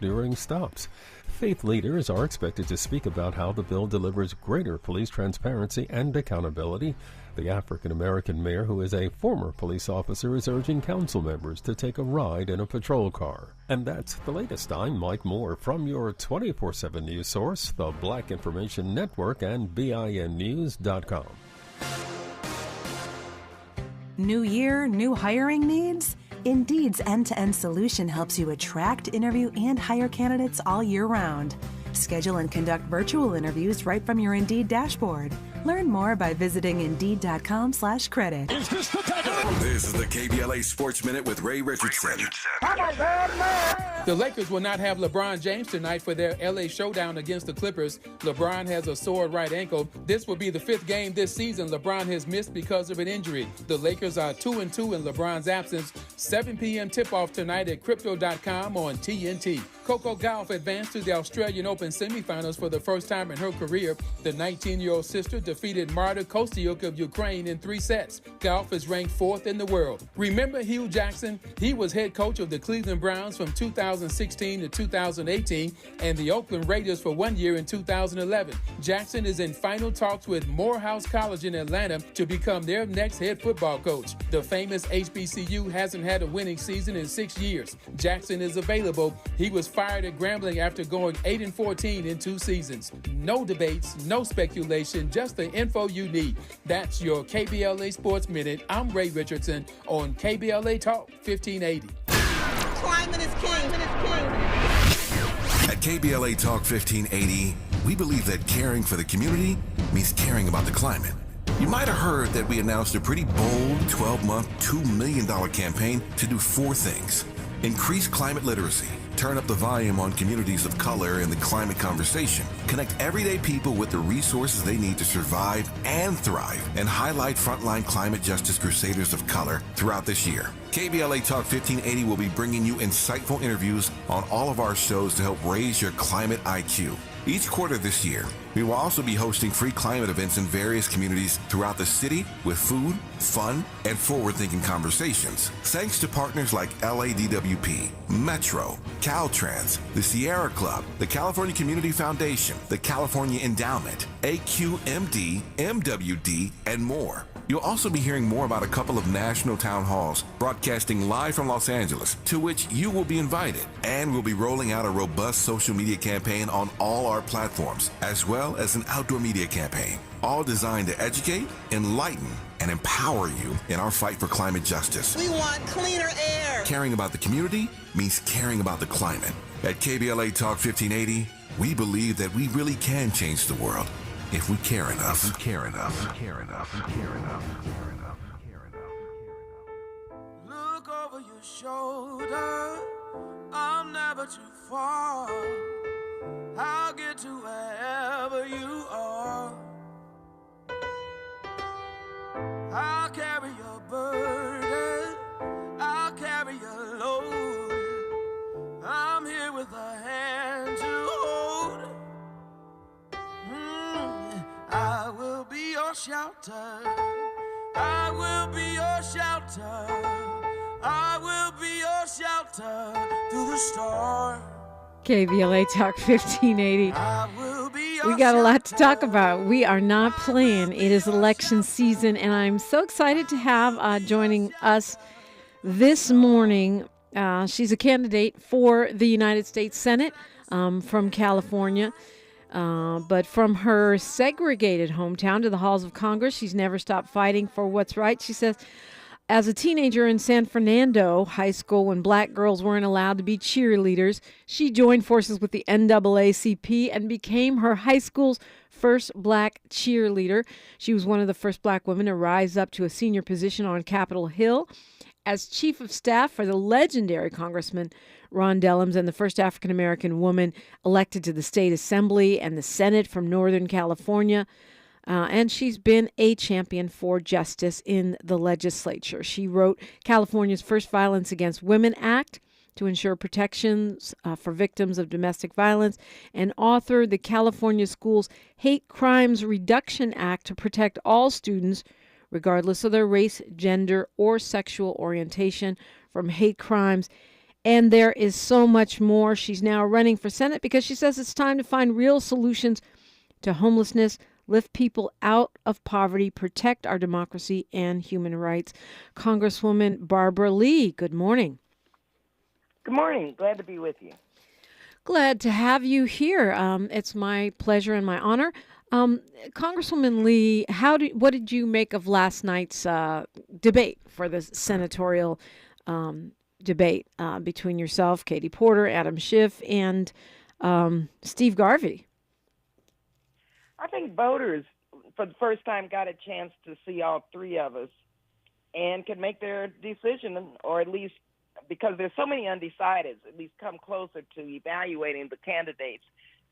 during stops. Faith leaders are expected to speak about how the bill delivers greater police transparency and accountability. The African-American mayor, who is a former police officer, is urging council members to take a ride in a patrol car. And that's the latest. I'm Mike Moore from your 24/7 news source, the Black Information Network and BINnews.com. New year, new hiring needs? Indeed's end-to-end solution helps you attract, interview, and hire candidates all year round. Schedule and conduct virtual interviews right from your Indeed dashboard. Learn more by visiting Indeed.com/credit. This is the KBLA Sports Minute with Ray Richardson. The Lakers will not have LeBron James tonight for their LA showdown against the Clippers. LeBron has a sore right ankle. This will be the fifth game this season LeBron has missed because of an injury. The Lakers are 2-2 in LeBron's absence. 7 p.m. tip-off tonight at Crypto.com on TNT. Coco Gauff advanced to the Australian Open semifinals for the first time in her career. The 19-year-old sister defeated Marta Kostyuk of Ukraine in 3 sets. Gauff is ranked 4th in the world. Remember Hugh Jackson? He was head coach of the Cleveland Browns from 2016 to 2018 and the Oakland Raiders for 1 year in 2011. Jackson is in final talks with Morehouse College in Atlanta to become their next head football coach. The famous HBCU hasn't had a winning season in 6 years. Jackson is available. He was fired at Grambling after going 8-14 in 2 seasons. No debates, no speculation, just the info you need. That's your KBLA Sports Minute. I'm Ray Richardson on KBLA Talk 1580. Climate is king. At KBLA Talk 1580, we believe that caring for the community means caring about the climate. You might have heard that we announced a pretty bold 12-month, $2 million campaign to do 4 things. Increase climate literacy, turn up the volume on communities of color in the climate conversation, connect everyday people with the resources they need to survive and thrive, and highlight frontline climate justice crusaders of color throughout this year. KBLA Talk 1580 will be bringing you insightful interviews on all of our shows to help raise your climate IQ. Each quarter this year, we will also be hosting free climate events in various communities throughout the city with food, fun, and forward-thinking conversations. Thanks to partners like LADWP, Metro, Caltrans, the Sierra Club, the California Community Foundation, the California Endowment, AQMD, MWD, and more. You'll also be hearing more about a couple of national town halls broadcasting live from Los Angeles, to which you will be invited. And we'll be rolling out a robust social media campaign on all our platforms, as well as an outdoor media campaign, all designed to educate, enlighten, and empower you in our fight for climate justice. We want cleaner air. Caring about the community means caring about the climate. At KBLA Talk 1580, we believe that we really can change the world if we care enough. If we care enough. If we care enough. If we care enough. If we care enough. If we care enough. Look over your shoulder. I'm never too far. I'll get to wherever you are. I'll carry your burden. I'll carry your load. I'm here with a hand to hold. I will be your shelter. I will be your shelter. I will be your shelter through the storm. KBLA Talk 1580. We got a lot to talk about. We are not playing. It is election season, and I'm so excited to have joining us this morning. She's a candidate for the United States Senate from California. But from her segregated hometown to the halls of Congress, she's never stopped fighting for what's right. She says, as a teenager in San Fernando High School, when black girls weren't allowed to be cheerleaders, she joined forces with the NAACP and became her high school's first black cheerleader. She was one of the first black women to rise up to a senior position on Capitol Hill as chief of staff for the legendary Congressman Ron Dellums, and the first African-American woman elected to the state assembly and the Senate from Northern California. And she's been a champion for justice in the legislature. She wrote California's first Violence Against Women Act to ensure protections for victims of domestic violence, and authored the California Schools Hate Crimes Reduction Act to protect all students, regardless of their race, gender, or sexual orientation, from hate crimes. And there is so much more. She's now running for Senate because she says it's time to find real solutions to homelessness, lift people out of poverty, protect our democracy and human rights. Congresswoman Barbara Lee, good morning. Good morning. Glad to be with you. Glad to have you here. It's my pleasure and my honor. Congresswoman Lee, what did you make of last night's debate for the senatorial debate between yourself, Katie Porter, Adam Schiff, and Steve Garvey? I think voters, for the first time, got a chance to see all three of us and can make their decision, or at least, because there's so many undecideds, at least come closer to evaluating the candidates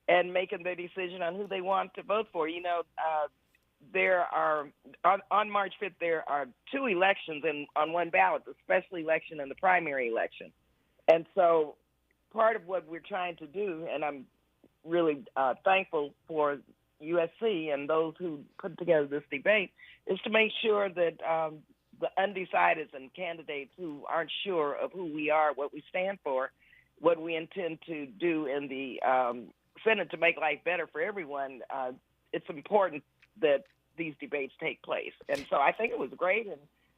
and making their decision on who they want to vote for. You know, there are, on March 5th, there are two elections on one ballot, the special election and the primary election. And so part of what we're trying to do, and I'm really thankful for USC and those who put together this debate, is to make sure that the undecideds and candidates who aren't sure of who we are, what we stand for, what we intend to do in the Senate to make life better for everyone, it's important that these debates take place. And so I think it was great, and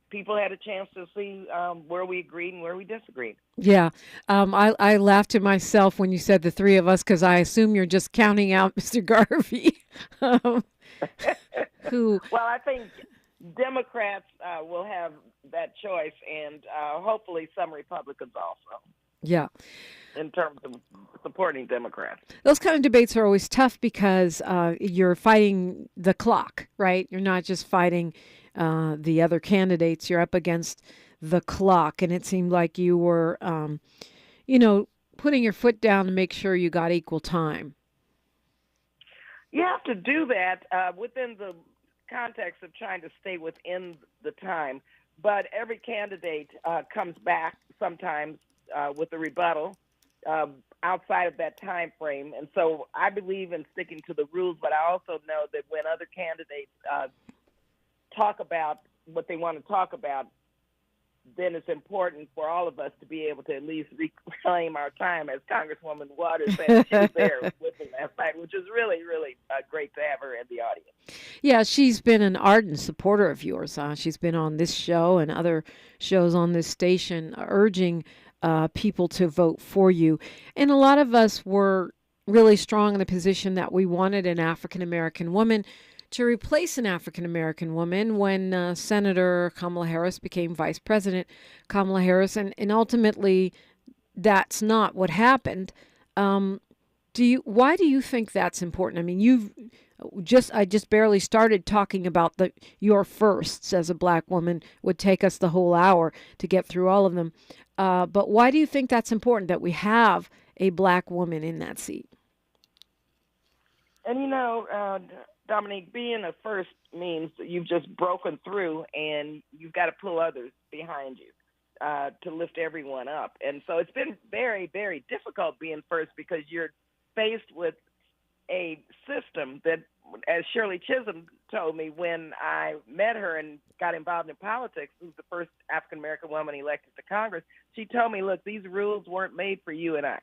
people had a chance to see where we agreed and where we disagreed. Yeah. I laughed to myself when you said the three of us, because I assume you're just counting out Mr. Garvey. Who? Well, I think Democrats will have that choice, and hopefully some Republicans also. Yeah. In terms of supporting Democrats. Those kind of debates are always tough because you're fighting the clock, right? You're not just fighting the other candidates. You're up against the clock. And it seemed like you were, putting your foot down to make sure you got equal time. You have to do that within the context of trying to stay within the time. But every candidate comes back sometimes with a rebuttal outside of that time frame. And so I believe in sticking to the rules, but I also know that when other candidates talk about what they want to talk about, then it's important for all of us to be able to at least reclaim our time, as Congresswoman Waters said. She was there with me last night, which is really, really great to have her in the audience. Yeah, she's been an ardent supporter of yours. She's been on this show and other shows on this station urging people to vote for you. And a lot of us were really strong in the position that we wanted an African-American woman to replace an African-American woman when Senator Kamala Harris became Vice President Kamala Harris. And ultimately, that's not what happened. Why do you think that's important? I mean, I just barely started talking about your firsts as a black woman. Would take us the whole hour to get through all of them. But why do you think that's important that we have a black woman in that seat? And Dominique, being a first means that you've just broken through, and you've got to pull others behind you to lift everyone up. And so it's been very, very difficult being first, because you're faced with a system that, as Shirley Chisholm told me when I met her and got involved in politics, who's the first African-American woman elected to Congress, she told me, look, these rules weren't made for you and I.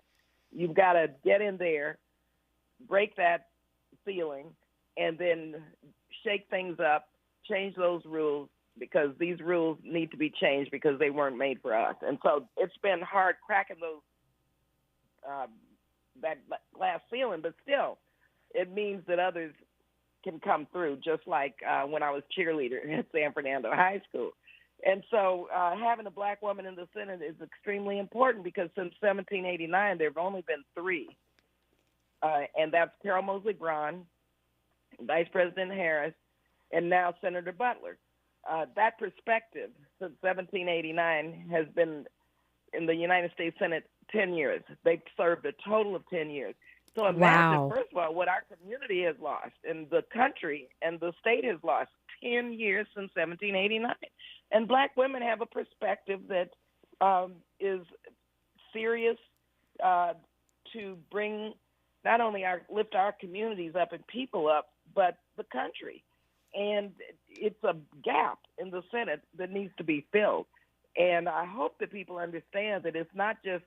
You've got to get in there, break that ceiling, and then shake things up, change those rules, because these rules need to be changed because they weren't made for us. And so it's been hard cracking those that glass ceiling, but still, it means that others can come through, just like when I was cheerleader at San Fernando High School. And so having a black woman in the Senate is extremely important, because since 1789, there have only been three, and that's Carol Moseley Braun, Vice President Harris, and now Senator Butler. That perspective since 1789 has been in the United States Senate 10 years. They've served a total of 10 years. So imagine, first of all, what our community has lost, and the country and the state has lost 10 years since 1789. And black women have a perspective that is serious to bring not only lift our communities up and people up, but the country. And it's a gap in the Senate that needs to be filled. And I hope that people understand that it's not just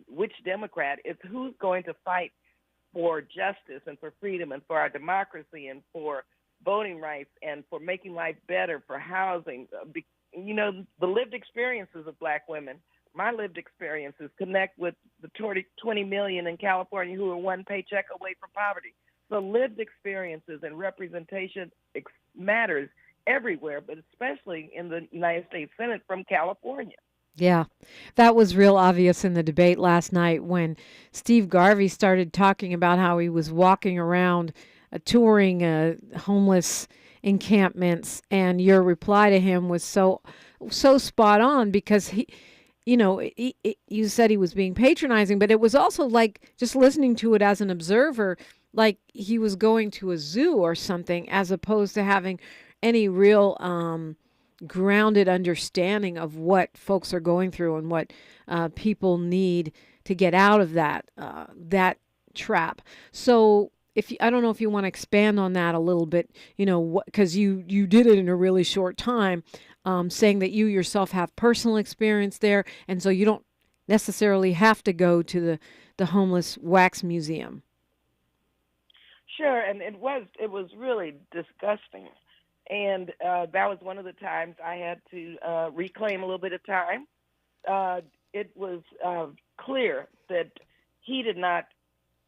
which Democrat. It's who's going to fight for justice and for freedom and for our democracy and for voting rights and for making life better, for housing. You know, the lived experiences of black women, my lived experiences, connect with the 20 million in California who are one paycheck away from poverty. So lived experiences and representation matters everywhere, but especially in the United States Senate from California. Yeah, that was real obvious in the debate last night when Steve Garvey started talking about how he was walking around touring homeless encampments, and your reply to him was so spot on because he, you know, you said he was being patronizing, but it was also like just listening to it as an observer, like he was going to a zoo or something, as opposed to having any real grounded understanding of what folks are going through and what people need to get out of that trap. So I don't know if you want to expand on that a little bit, you know, because you did it in a really short time, saying that you yourself have personal experience there, and so you don't necessarily have to go to the homeless wax museum. Sure, and it was really disgusting. And that was one of the times I had to reclaim a little bit of time. It was clear that he did not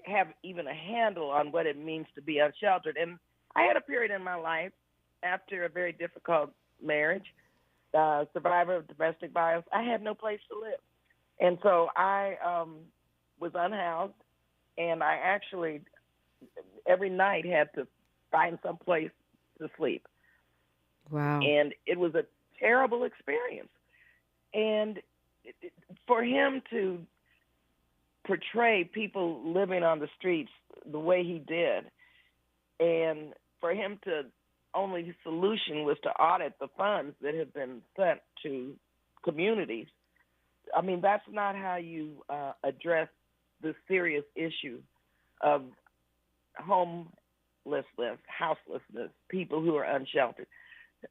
have even a handle on what it means to be unsheltered. And I had a period in my life after a very difficult marriage, survivor of domestic violence. I had no place to live. And so I was unhoused, and I actually every night had to find some place to sleep. Wow. And it was a terrible experience. And for him to portray people living on the streets the way he did, and for him to only solution was to audit the funds that have been sent to communities, I mean, that's not how you address the serious issue of homelessness, houselessness, people who are unsheltered.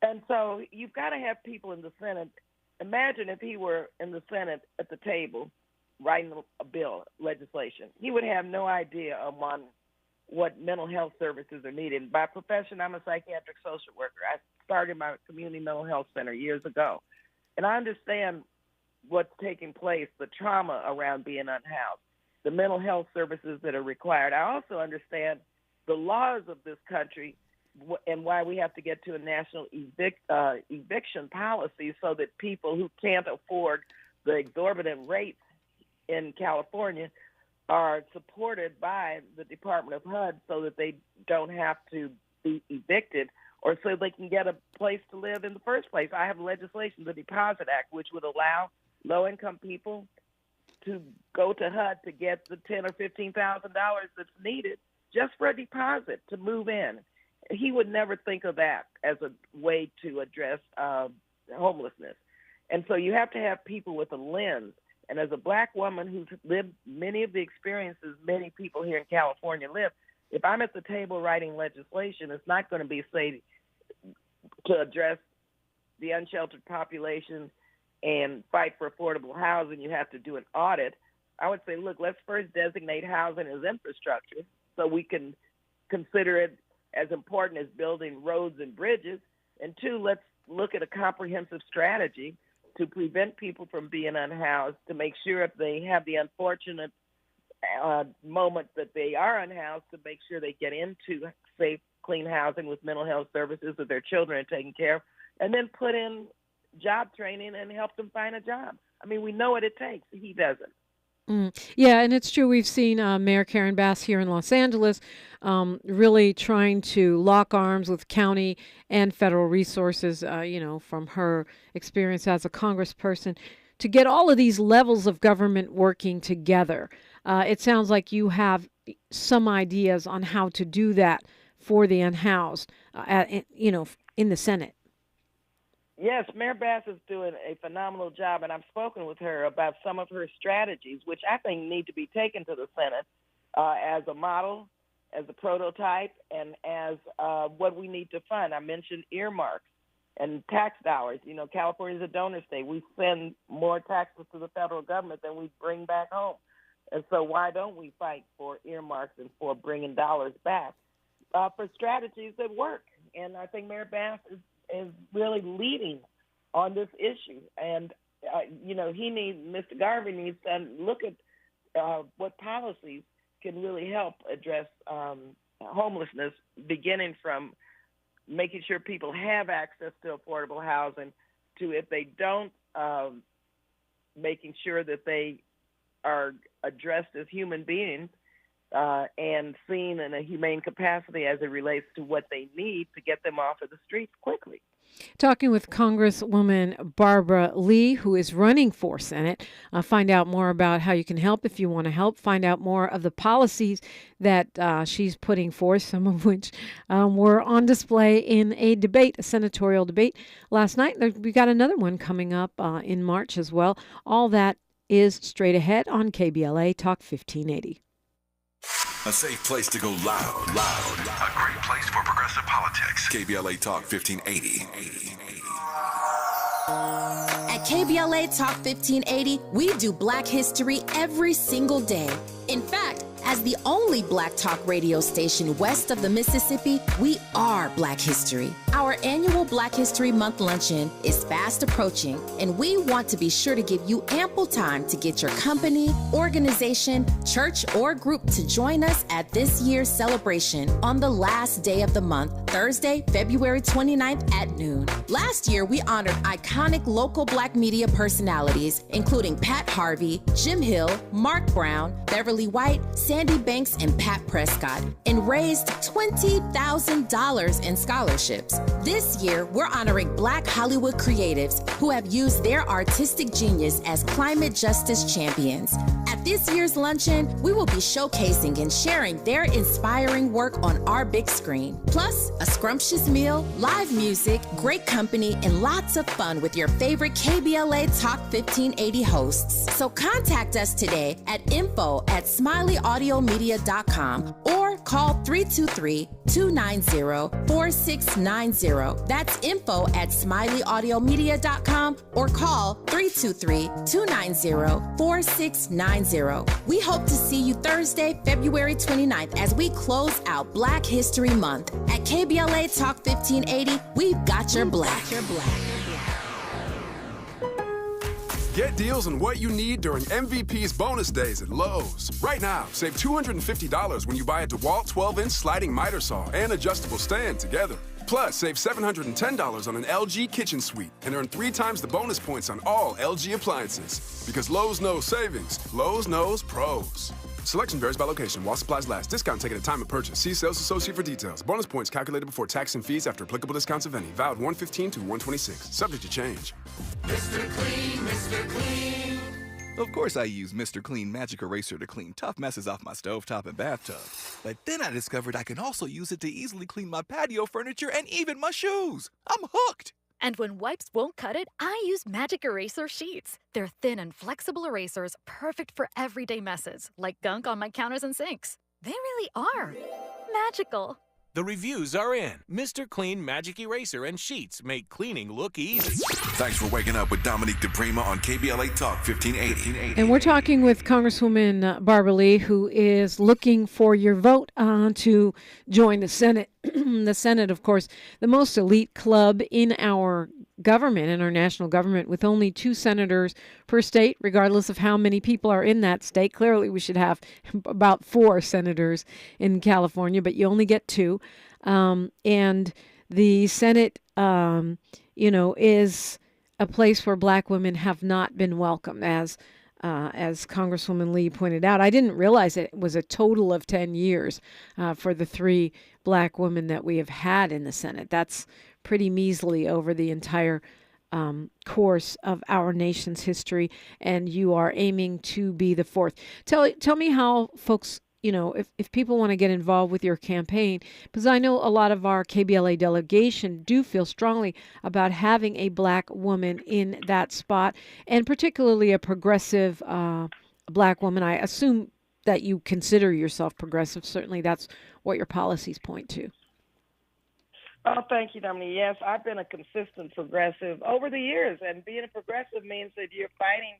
And so you've got to have people in the Senate. Imagine if he were in the Senate at the table writing a bill, legislation. He would have no idea on what mental health services are needed. By profession, I'm a psychiatric social worker. I started my community mental health center years ago. And I understand what's taking place, the trauma around being unhoused, the mental health services that are required. I also understand the laws of this country and why we have to get to a national eviction policy so that people who can't afford the exorbitant rates in California are supported by the Department of HUD so that they don't have to be evicted or so they can get a place to live in the first place. I have legislation, the Deposit Act, which would allow low-income people to go to HUD to get the $10,000 or $15,000 that's needed just for a deposit to move in. He would never think of that as a way to address homelessness. And so you have to have people with a lens. And as a black woman who's lived many of the experiences many people here in California live, if I'm at the table writing legislation, it's not going to be, say, to address the unsheltered population and fight for affordable housing, you have to do an audit. I would say, look, let's first designate housing as infrastructure so we can consider it as important as building roads and bridges. And two, let's look at a comprehensive strategy to prevent people from being unhoused, to make sure if they have the unfortunate moment that they are unhoused, to make sure they get into safe, clean housing with mental health services that their children are taken care of, and then put in job training and help them find a job. I mean, we know what it takes. He doesn't. Yeah, and it's true. We've seen Mayor Karen Bass here in Los Angeles really trying to lock arms with county and federal resources, from her experience as a congressperson, to get all of these levels of government working together. It sounds like you have some ideas on how to do that for the unhoused, in the Senate. Yes, Mayor Bass is doing a phenomenal job, and I've spoken with her about some of her strategies, which I think need to be taken to the Senate as a model, as a prototype, and as what we need to fund. I mentioned earmarks and tax dollars. You know, California is a donor state. We send more taxes to the federal government than we bring back home. And so why don't we fight for earmarks and for bringing dollars back for strategies that work? And I think Mayor Bass is really leading on this issue. And, Mr. Garvey needs to look at what policies can really help address homelessness, beginning from making sure people have access to affordable housing, to, if they don't, making sure that they are addressed as human beings and seen in a humane capacity as it relates to what they need to get them off of the streets quickly. Talking with Congresswoman Barbara Lee, who is running for Senate. Find out more about how you can help if you want to help. Find out more of the policies that she's putting forth, some of which were on display in a debate, a senatorial debate last night. We got another one coming up in March as well. All that is straight ahead on KBLA Talk 1580. A safe place to go loud. A great place for progressive politics. KBLA Talk 1580. At KBLA Talk 1580, we do Black history every single day. In fact, as the only Black talk radio station west of the Mississippi, we are Black history. Our annual Black History Month luncheon is fast approaching, and we want to be sure to give you ample time to get your company, organization, church, or group to join us at this year's celebration on the last day of the month, Thursday, February 29th at noon. Last year, we honored iconic local Black media personalities, including Pat Harvey, Jim Hill, Mark Brown, Beverly White, Sandy Banks, and Pat Prescott, and raised $20,000 in scholarships. This year, we're honoring Black Hollywood creatives who have used their artistic genius as climate justice champions. At this year's luncheon, we will be showcasing and sharing their inspiring work on our big screen. Plus, a scrumptious meal, live music, great company, and lots of fun with your favorite KBLA Talk 1580 hosts. So contact us today at info@smileyaudio.com or call 323-290-4690. That's info@smileyaudio.com or call 323-290-4690. We hope to see you Thursday, February 29th as we close out Black History Month. At KBLA Talk 1580, we've got your Black. Get deals on what you need during MVP's bonus days at Lowe's. Right now, save $250 when you buy a DeWalt 12-inch sliding miter saw and adjustable stand together. Plus, save $710 on an LG kitchen suite and earn 3 times the bonus points on all LG appliances. Because Lowe's knows savings, Lowe's knows pros. Selection varies by location while supplies last. Discount taken at time of purchase. See sales associate for details. Bonus points calculated before tax and fees after applicable discounts of any. Valid 1/15 to 1/26. Subject to change. Mr. Clean, Mr. Clean. Of course I use Mr. Clean Magic Eraser to clean tough messes off my stovetop and bathtub. But then I discovered I can also use it to easily clean my patio furniture and even my shoes. I'm hooked. And when wipes won't cut it, I use Magic Eraser Sheets. They're thin and flexible erasers, perfect for everyday messes, like gunk on my counters and sinks. They really are magical. The reviews are in. Mr. Clean Magic Eraser and Sheets make cleaning look easy. Thanks for waking up with Dominique DiPrima on KBLA Talk 1580. And we're talking with Congresswoman Barbara Lee, who is looking for your vote to join the Senate. The Senate, of course, the most elite club in our government, in our national government, with only 2 senators per state, regardless of how many people are in that state. Clearly, we should have about 4 senators in California, but you only get 2. And the Senate, is a place where Black women have not been welcome, as Congresswoman Lee pointed out. I didn't realize it was a total of 10 years for the 3 Black women that we have had in the Senate. That's pretty measly over the entire course of our nation's history, and you are aiming to be the 4th. Tell me how folks, if people want to get involved with your campaign, because I know a lot of our KBLA delegation do feel strongly about having a Black woman in that spot, and particularly a progressive Black woman. I assume that you consider yourself progressive. Certainly that's what your policies point to. Oh, thank you, Dominique. Yes, I've been a consistent progressive over the years, and being a progressive means that you're fighting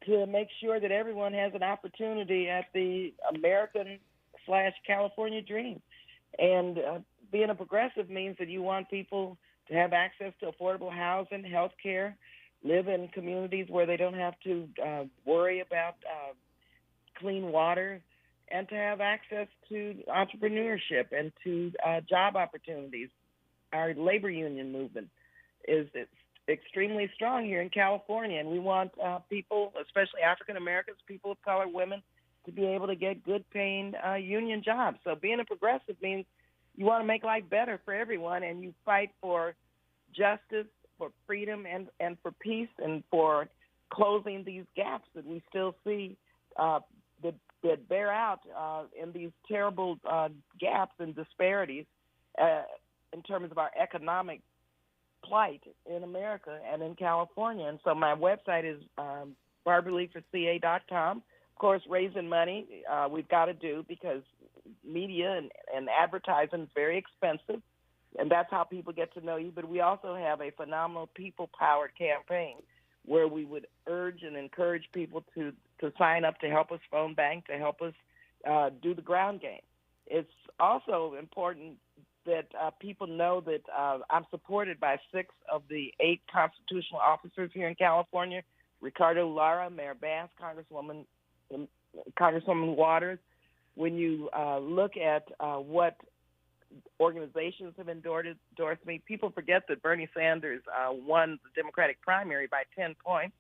to make sure that everyone has an opportunity at the American/California dream. And being a progressive means that you want people to have access to affordable housing, health care, live in communities where they don't have to worry about clean water, and to have access to entrepreneurship and to job opportunities. Our labor union movement is extremely strong here in California, and we want people, especially African Americans, people of color, women, to be able to get good-paying union jobs. So being a progressive means you want to make life better for everyone, and you fight for justice, for freedom, and for peace, and for closing these gaps that we still see that bear out in these terrible gaps and disparities in terms of our economic plight in America and in California. And so my website is BarbaraLeeForCA.com. Of course, raising money we've got to do because media and advertising is very expensive, and that's how people get to know you. But we also have a phenomenal people-powered campaign where we would urge and encourage people to sign up to help us phone bank, to help us do the ground game. It's also important that people know that I'm supported by 6 of the 8 constitutional officers here in California: Ricardo Lara, Mayor Bass, Congresswoman Waters. When you look at what organizations have endorsed me, people forget that Bernie Sanders won the Democratic primary by 10 points.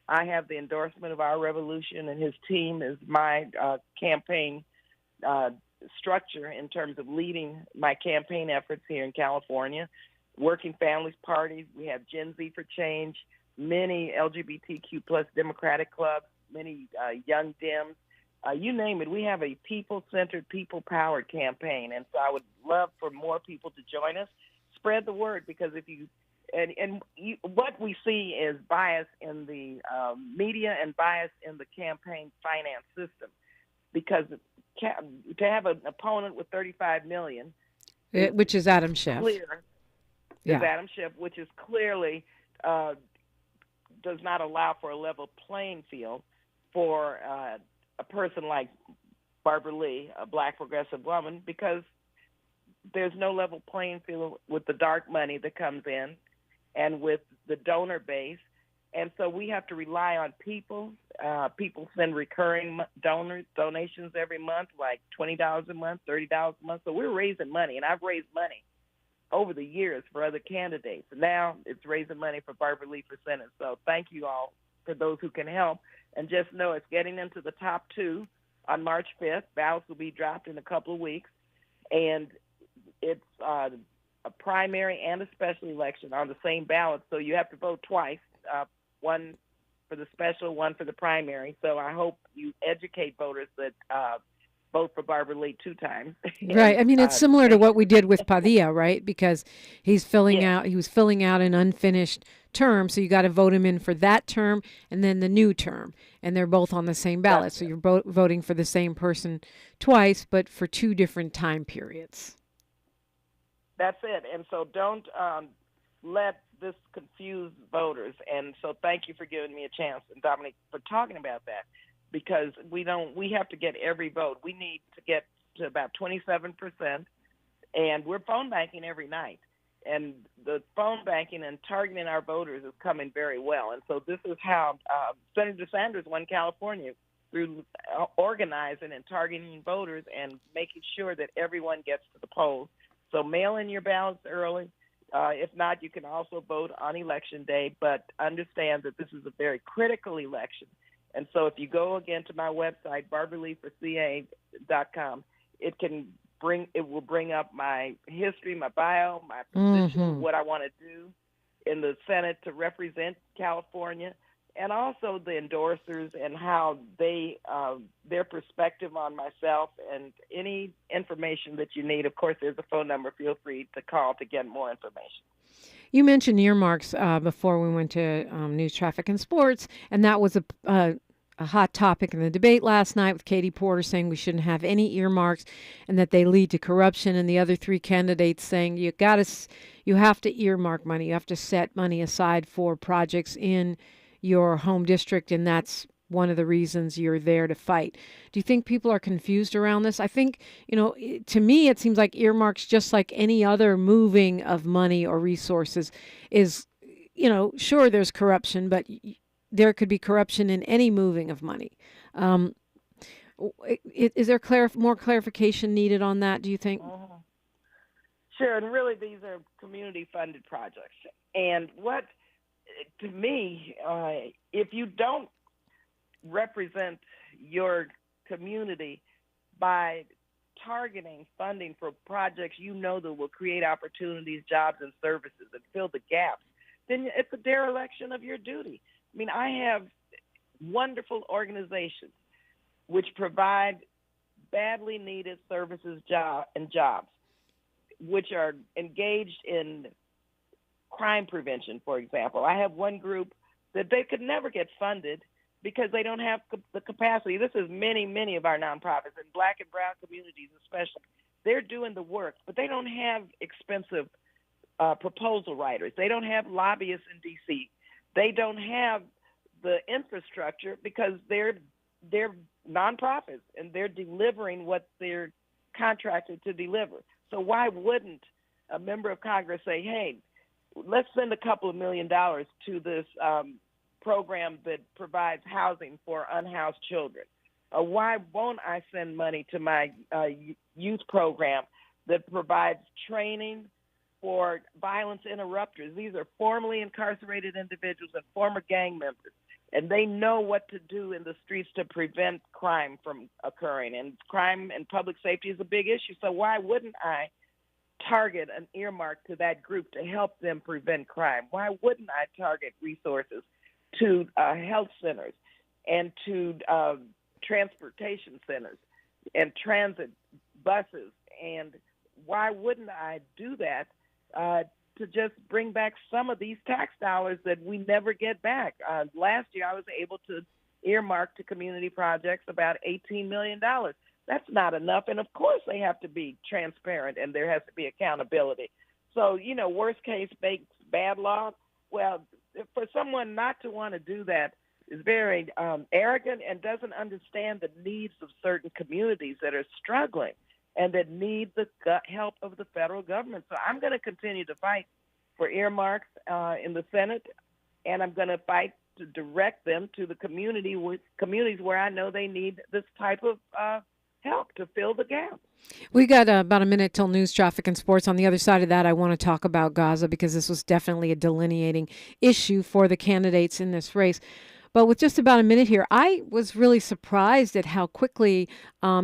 I have the endorsement of Our Revolution, and his team is my campaign structure in terms of leading my campaign efforts here in California. Working Families Party, we have Gen Z for Change, many LGBTQ plus Democratic clubs, many young Dems, you name it. We have a people-centered, people-powered campaign, and so I would love for more people to join us. Spread the word, because if you what we see is bias in the media and bias in the campaign finance system, because to have an opponent with $35 million, which is Adam Schiff, Adam Schiff, which is clearly does not allow for a level playing field for a person like Barbara Lee, a black progressive woman, because there's no level playing field with the dark money that comes in and with the donor base. And so we have to rely on people. People send recurring donations every month, like $20 a month, $30 a month. So we're raising money, and I've raised money over the years for other candidates. Now it's raising money for Barbara Lee for Senate. So thank you all for those who can help. And just know it's getting into the top 2 on March 5th. Ballots will be dropped in a couple of weeks. And it's a primary and a special election on the same ballot. So you have to vote twice, one for the special, one for the primary. So I hope you educate voters that vote for Barbara Lee 2 times. Right. I mean, it's similar to what we did with Padilla, right? Because he was filling out an unfinished term, so you got to vote him in for that term and then the new term, and they're both on the same ballot. So you're voting for the same person twice, but for 2 different time periods. That's it. And so don't let this confuse voters. And so thank you for giving me a chance, and Dominique, for talking about that, because we have to get every vote. We need to get to about 27%, and we're phone banking every night. And the phone banking and targeting our voters is coming very well. And so this is how Senator Sanders won California, through organizing and targeting voters and making sure that everyone gets to the polls. So mail in your ballots early. If not, you can also vote on Election Day, but understand that this is a very critical election. And so if you go again to my website, BarbaraLeeForCA.com, it will bring up my history, my bio, my position, what I want to do in the Senate to represent California, and also the endorsers and how they their perspective on myself, and any information that you need. Of course, there's a phone number. Feel free to call to get more information. You mentioned earmarks before we went to news, traffic, and sports, and that was a a hot topic in the debate last night with Katie Porter saying we shouldn't have any earmarks and that they lead to corruption, and the other three candidates saying you have to earmark money. You have to set money aside for projects in your home district, and that's one of the reasons you're there to fight. Do you think people are confused around this? I think, to me, it seems like earmarks, just like any other moving of money or resources, is, sure, there's corruption, but there could be corruption in any moving of money. Is there more clarification needed on that, do you think? Sure, and really these are community-funded projects. And to me, if you don't represent your community by targeting funding for projects that will create opportunities, jobs, and services and fill the gaps, then it's a dereliction of your duty. I mean, I have wonderful organizations which provide badly needed services and jobs, which are engaged in crime prevention, for example. I have one group that they could never get funded because they don't have the capacity. This is many of our nonprofits, and Black and brown communities especially. They're doing the work, but they don't have expensive proposal writers. They don't have lobbyists in D.C. They don't have the infrastructure because they're nonprofits, and they're delivering what they're contracted to deliver. So why wouldn't a member of Congress say, hey, let's send a couple of $1 million to this program that provides housing for unhoused children? Or why won't I send money to my youth program that provides training for violence interrupters? These are formerly incarcerated individuals and former gang members, and they know what to do in the streets to prevent crime from occurring. And crime and public safety is a big issue. So why wouldn't I target an earmark to that group to help them prevent crime? Why wouldn't I target resources to health centers and to transportation centers and transit buses? And why wouldn't I do that to just bring back some of these tax dollars that we never get back? Last year, I was able to earmark to community projects about $18 million. That's not enough. And, of course, they have to be transparent and there has to be accountability. So, worst case makes bad law. Well, for someone not to want to do that is very arrogant and doesn't understand the needs of certain communities that are struggling and that need the help of the federal government. So I'm going to continue to fight for earmarks in the Senate, and I'm going to fight to direct them to the communities where I know they need this type of help to fill the gap. We got about a minute till news, traffic, and sports. On the other side of that, I want to talk about Gaza because this was definitely a delineating issue for the candidates in this race. But with just about a minute here, I was really surprised at how quickly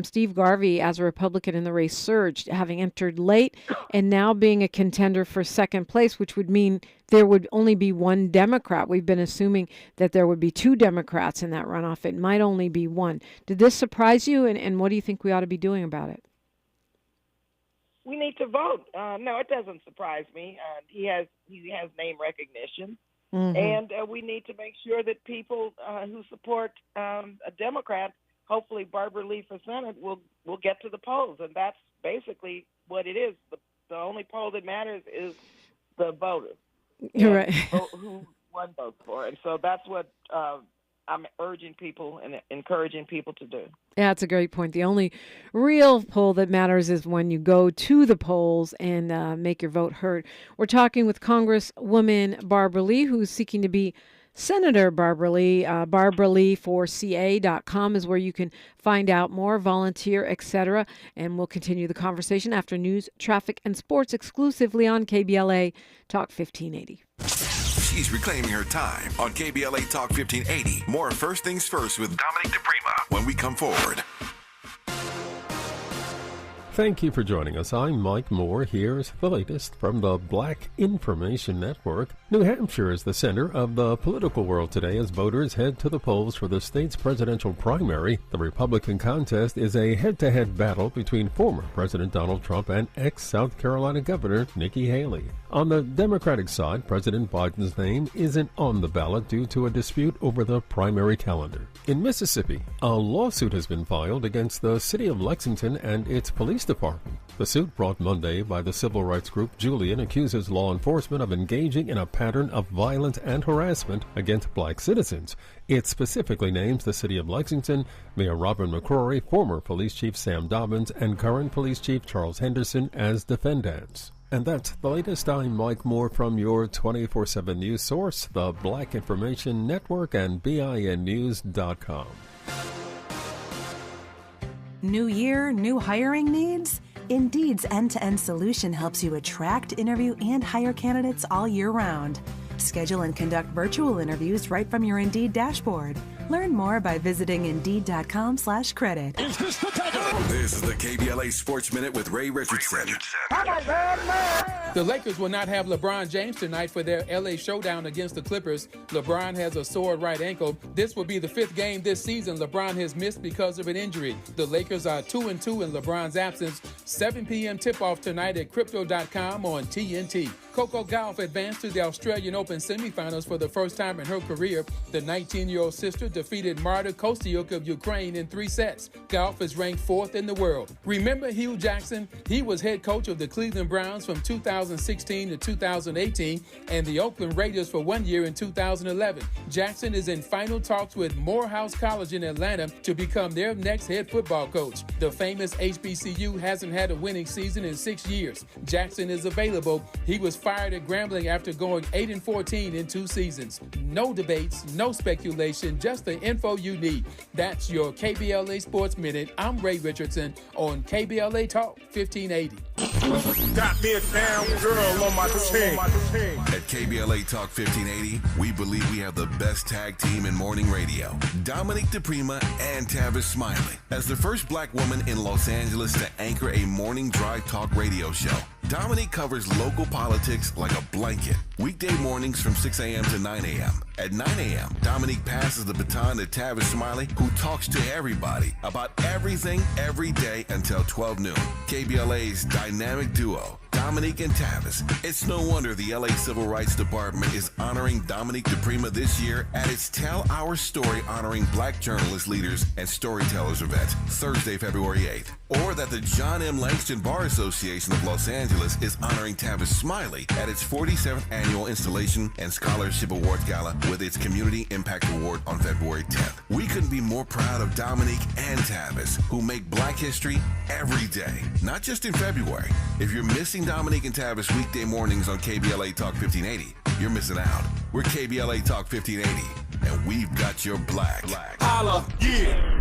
Steve Garvey, as a Republican in the race, surged, having entered late and now being a contender for second place, which would mean there would only be one Democrat. We've been assuming that there would be two Democrats in that runoff. It might only be one. Did this surprise you, and what do you think we ought to be doing about it? We need to vote. No, it doesn't surprise me. He has name recognition. Mm-hmm. And we need to make sure that people who support a Democrat, hopefully Barbara Lee for Senate, will get to the polls. And that's basically what it is. The only poll that matters is the voter. You're right. Who one votes for. And so that's what I'm urging people and encouraging people to do. Yeah, that's a great point. The only real poll that matters is when you go to the polls and make your vote heard. We're talking with Congresswoman Barbara Lee, who's seeking to be Senator Barbara Lee. BarbaraLeeForCA.com is where you can find out more, volunteer, etc. And we'll continue the conversation after news, traffic, and sports exclusively on KBLA Talk 1580. She's reclaiming her time on KBLA Talk 1580. More First Things First with Dominique DiPrima when we come forward. Thank you for joining us. I'm Mike Moore. Here's the latest from the Black Information Network. New Hampshire is the center of the political world today as voters head to the polls for the state's presidential primary. The Republican contest is a head-to-head battle between former President Donald Trump and ex-South Carolina Governor Nikki Haley. On the Democratic side, President Biden's name isn't on the ballot due to a dispute over the primary calendar. In Mississippi, a lawsuit has been filed against the city of Lexington and its police department. The suit, brought Monday by the civil rights group Julian, accuses law enforcement of engaging in a pattern of violence and harassment against black citizens. It specifically names the city of Lexington, Mayor Robin McCrory, former police chief Sam Dobbins, and current police chief Charles Henderson as defendants. And that's the latest. I'm Mike Moore from your 24/7 news source, the Black Information Network and BINnews.com. New year, new hiring needs? Indeed's end-to-end solution helps you attract, interview, and hire candidates all year round. Schedule and conduct virtual interviews right from your Indeed dashboard. Learn more by visiting Indeed.com/credit. This is the KBLA Sports Minute with Ray Richardson. The Lakers will not have LeBron James tonight for their LA showdown against the Clippers. LeBron has a sore right ankle. This will be the fifth game this season LeBron has missed because of an injury. The Lakers are 2-2 in LeBron's absence. 7 p.m. tip-off tonight at Crypto.com on TNT. Coco Gauff advanced to the Australian Open semifinals for the first time in her career. The 19-year-old sister defeated Marta Kostyuk of Ukraine in 3 sets. Gauff is ranked 4th in the world. Remember Hugh Jackson? He was head coach of the Cleveland Browns from 2016 to 2018 and the Oakland Raiders for 1 year in 2011. Jackson is in final talks with Morehouse College in Atlanta to become their next head football coach. The famous HBCU hasn't had a winning season in 6 years. Jackson is available. He was fired at Grambling after going 8-14 in 2 seasons. No debates, no speculation, just the info you need. That's your KBLA Sports Minute. I'm Ray Richardson on KBLA Talk 1580. Got me a damn girl on my team. At KBLA Talk 1580, we believe we have the best tag team in morning radio. Dominique DiPrima and Tavis Smiley. As the first black woman in Los Angeles to anchor a morning drive talk radio show, Dominique covers local politics like a blanket. Weekday mornings from 6 a.m. to 9 a.m. At 9 a.m., Dominique passes the baton to Tavis Smiley, who talks to everybody about everything every day until 12 noon. KBLA's dynamic duo, Dominique and Tavis. It's no wonder the LA Civil Rights Department is honoring Dominique DiPrima this year at its Tell Our Story honoring black journalist leaders and storytellers event, Thursday, February 8th. Or that the John M. Langston Bar Association of Los Angeles is honoring Tavis Smiley at its 47th Annual Installation and Scholarship Awards Gala with its Community Impact Award on February 10th. We couldn't be more proud of Dominique and Tavis, who make black history every day, not just in February. If you're missing Dominique and Tavis weekday mornings on KBLA Talk 1580, you're missing out. We're KBLA Talk 1580, and we've got your black. Holla, yeah.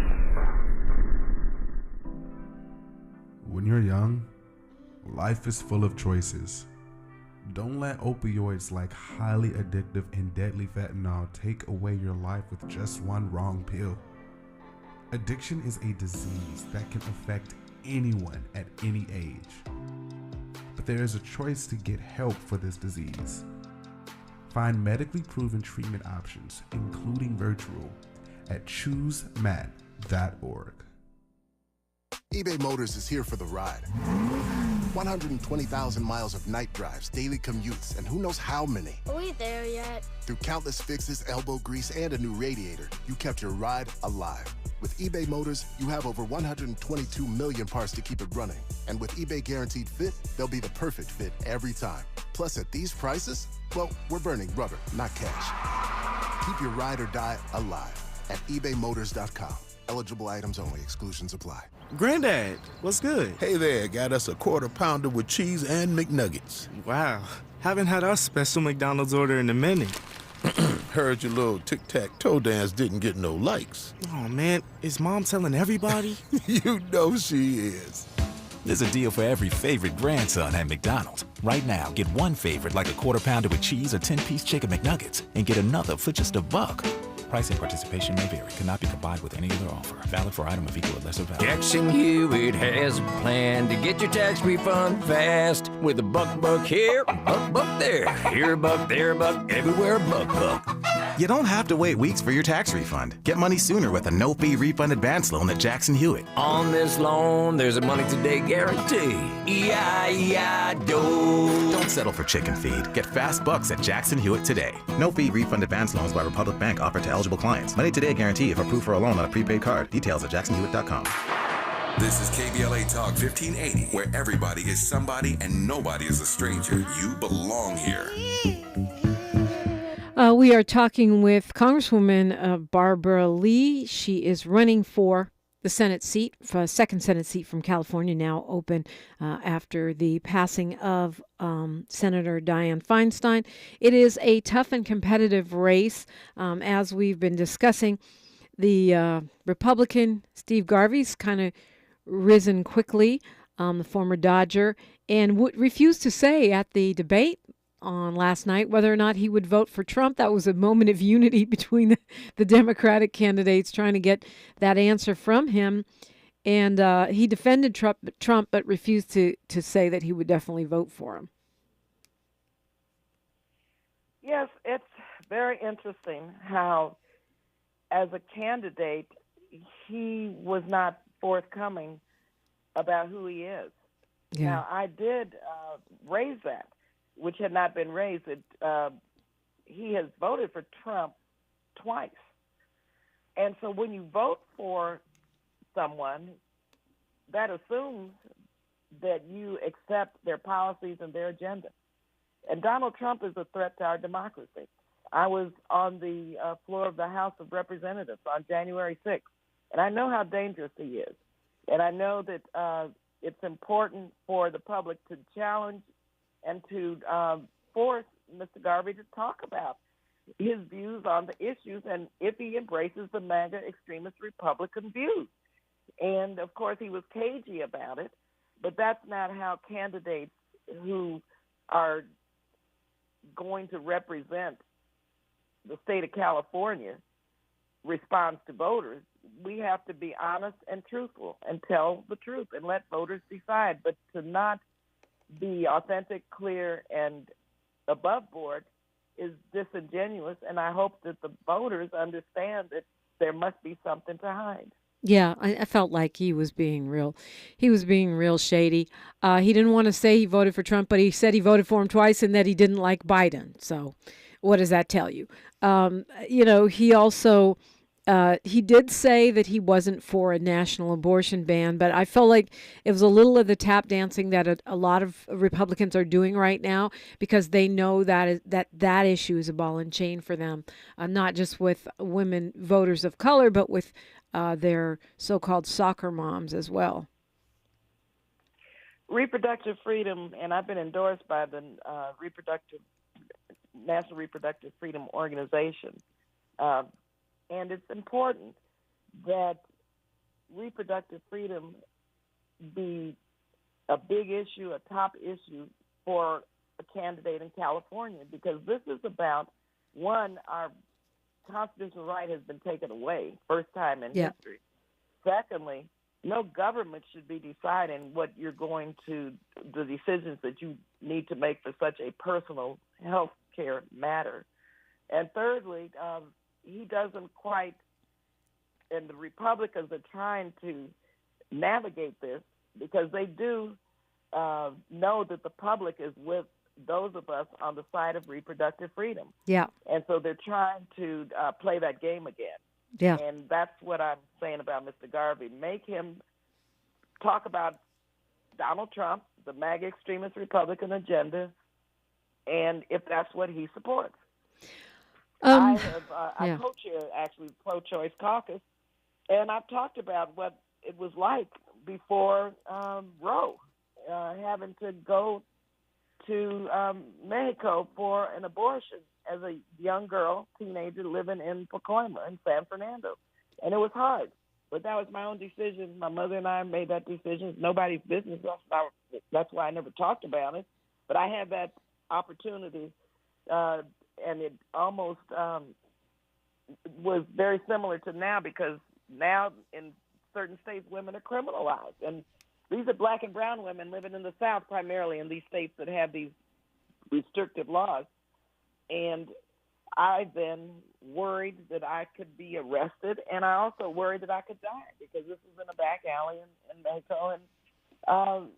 When you're young, life is full of choices. Don't let opioids like highly addictive and deadly fentanyl take away your life with just one wrong pill. Addiction is a disease that can affect anyone at any age. But there is a choice to get help for this disease. Find medically proven treatment options, including virtual, at choosemat.org. eBay Motors is here for the ride. 120,000 miles of night drives, daily commutes, and who knows how many. Are we there yet? Through countless fixes, elbow grease, and a new radiator, you kept your ride alive. With eBay Motors, you have over 122 million parts to keep it running. And with eBay Guaranteed Fit, they'll be the perfect fit every time. Plus, at these prices, well, we're burning rubber, not cash. Keep your ride or die alive at ebaymotors.com. Eligible items only. Exclusions apply. Granddad, what's good? Hey there, got us a quarter pounder with cheese and McNuggets. Wow, haven't had our special McDonald's order in a minute. Heard your little tic-tac-toe dance didn't get no likes. Oh man, is Mom telling everybody? You know she is. There's a deal for every favorite grandson at McDonald's. Right now, get one favorite like a quarter pounder with cheese or 10-piece chicken McNuggets and get another for just $1. Price and participation may vary. Cannot be combined with any other offer. Valid for item of equal or lesser value. Jackson Hewitt has a plan to get your tax refund fast. With a buck here, buck there. Here a buck, there a buck, everywhere a buck. You don't have to wait weeks for your tax refund. Get money sooner with a no-fee refund advance loan at Jackson Hewitt. On this loan, there's a money today guarantee. E-I-E-I-DO. Don't settle for chicken feed. Get fast bucks at Jackson Hewitt today. No-fee refund advance loans by Republic Bank offered to eligible clients. Money today guarantee if approved for a loan on a prepaid card. Details at jacksonhewitt.com. This is KBLA Talk 1580, where everybody is somebody and nobody is a stranger. You belong here. We are talking with Congresswoman Barbara Lee. She is running for the Senate seat, for a second Senate seat from California, now open after the passing of Senator Dianne Feinstein. It is a tough and competitive race. As we've been discussing, the Republican Steve Garvey's kind of risen quickly, the former Dodger, and refused to say at the debate on last night whether or not he would vote for Trump. That was a moment of unity between the Democratic candidates trying to get that answer from him. And he defended Trump, but refused to say that he would definitely vote for him. Yes, it's very interesting how, as a candidate, he was not forthcoming about who he is. Yeah. Now, I did raise that, which had not been raised. He has voted for Trump twice. And so when you vote for someone, that assumes that you accept their policies and their agenda. And Donald Trump is a threat to our democracy. I was on the floor of the House of Representatives on January 6th, and I know how dangerous he is. And I know that it's important for the public to challenge and to force Mr. Garvey to talk about his views on the issues and if he embraces the MAGA extremist Republican views. And, of course, he was cagey about it, but that's not how candidates who are going to represent the state of California respond to voters. We have to be honest and truthful and tell the truth and let voters decide, but to not be authentic, clear, and above board is disingenuous, and I hope that the voters understand that there must be something to hide. Yeah, I felt like he was being real shady. He didn't want to say he voted for Trump, but he said he voted for him twice and that he didn't like Biden. So what does that tell you? He also he did say that he wasn't for a national abortion ban, but I felt like it was a little of the tap dancing that a lot of Republicans are doing right now, because they know that issue is a ball and chain for them, not just with women voters of color, but with their so-called soccer moms as well. Reproductive freedom, and I've been endorsed by the National Reproductive Freedom Organization. And it's important that reproductive freedom be a big issue, a top issue for a candidate in California, because this is about, one, our constitutional right has been taken away, first time in history. Secondly, no government should be deciding what you're going to, the decisions that you need to make for such a personal health care matter. And thirdly, he doesn't quite, and the Republicans are trying to navigate this, because they do know that the public is with those of us on the side of reproductive freedom. Yeah. And so they're trying to play that game again. Yeah. And that's what I'm saying about Mr. Garvey. Make him talk about Donald Trump, the MAGA extremist Republican agenda, and if that's what he supports. I co-chair, actually, the Pro-Choice Caucus, and I've talked about what it was like before Roe, having to go to Mexico for an abortion as a young girl, teenager, living in Pacoima in San Fernando. And it was hard, but that was my own decision. My mother and I made that decision. It's nobody's business. That's why I never talked about it. But I had that opportunity, and it almost was very similar to now, because now in certain states women are criminalized. And these are black and brown women living in the South primarily, in these states that have these restrictive laws. And I then worried that I could be arrested, and I also worried that I could die, because this was in a back alley in Mexico, and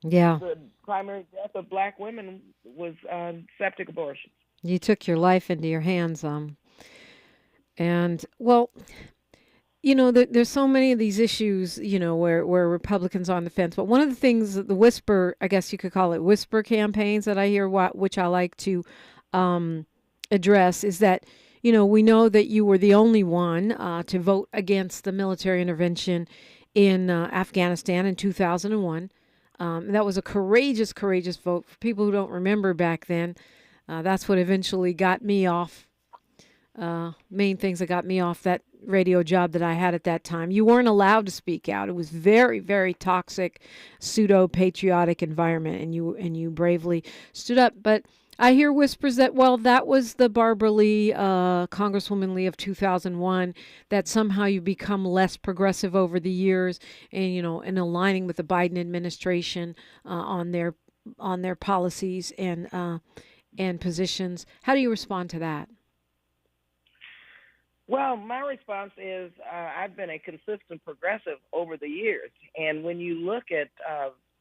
the primary death of black women was septic abortions. You took your life into your hands, and well, you know, there's so many of these issues, you know, where Republicans are on the fence. But one of the things, the whisper, I guess you could call it whisper campaigns that I hear, which I like to address, is that, you know, we know that you were the only one to vote against the military intervention in Afghanistan in 2001. That was a courageous vote. For people who don't remember back then, that's what eventually got me off. Main things that got me off that radio job that I had at that time. You weren't allowed to speak out. It was very, very toxic, pseudo-patriotic environment, and you bravely stood up. But I hear whispers that, well, that was the Barbara Lee, Congresswoman Lee of 2001, that somehow you become less progressive over the years, and, you know, and aligning with the Biden administration on their policies and positions. How do you respond to that? Well, my response is I've been a consistent progressive over the years. And when you look at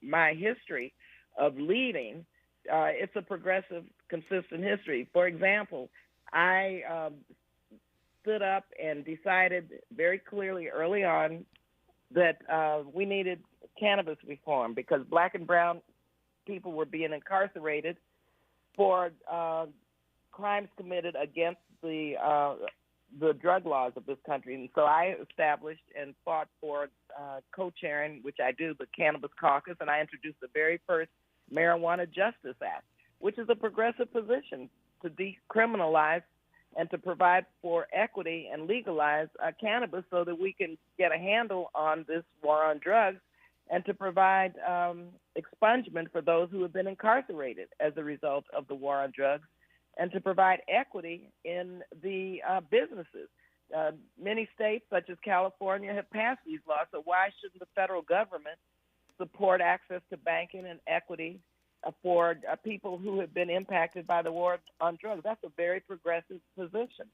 my history of leading, it's a progressive, consistent history. For example, I stood up and decided very clearly early on that we needed cannabis reform, because black and brown people were being incarcerated for crimes committed against the drug laws of this country. And so I established and fought for co-chairing, which I do, the Cannabis Caucus, and I introduced the very first Marijuana Justice Act, which is a progressive position to decriminalize and to provide for equity and legalize cannabis, so that we can get a handle on this war on drugs, and to provide expungement for those who have been incarcerated as a result of the war on drugs, and to provide equity in the businesses. Many states, such as California, have passed these laws, so why shouldn't the federal government support access to banking and equity for people who have been impacted by the war on drugs? That's a very progressive position.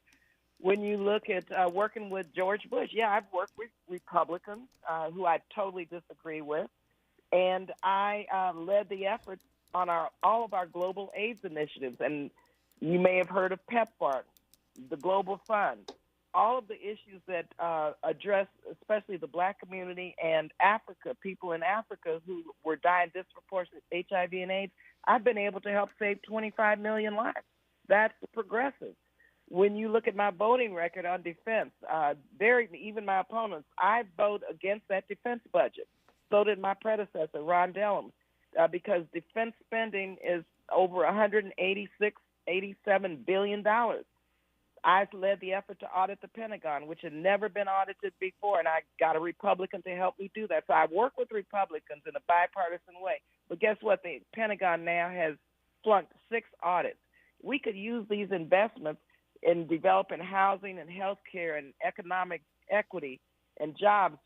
When you look at working with George Bush, I've worked with Republicans who I totally disagree with, and I led the efforts on all of our global AIDS initiatives. And you may have heard of PEPFAR, the Global Fund, all of the issues that address especially the black community and Africa, people in Africa who were dying disproportionately with HIV and AIDS. I've been able to help save 25 million lives. That's progressive. When you look at my voting record on defense, even my opponents, I vote against that defense budget. So did my predecessor, Ron Dellums, because defense spending is over $87 billion. I led the effort to audit the Pentagon, which had never been audited before, and I got a Republican to help me do that. So I work with Republicans in a bipartisan way. But guess what? The Pentagon now has flunked 6 audits. We could use these investments in developing housing and health care and economic equity and jobs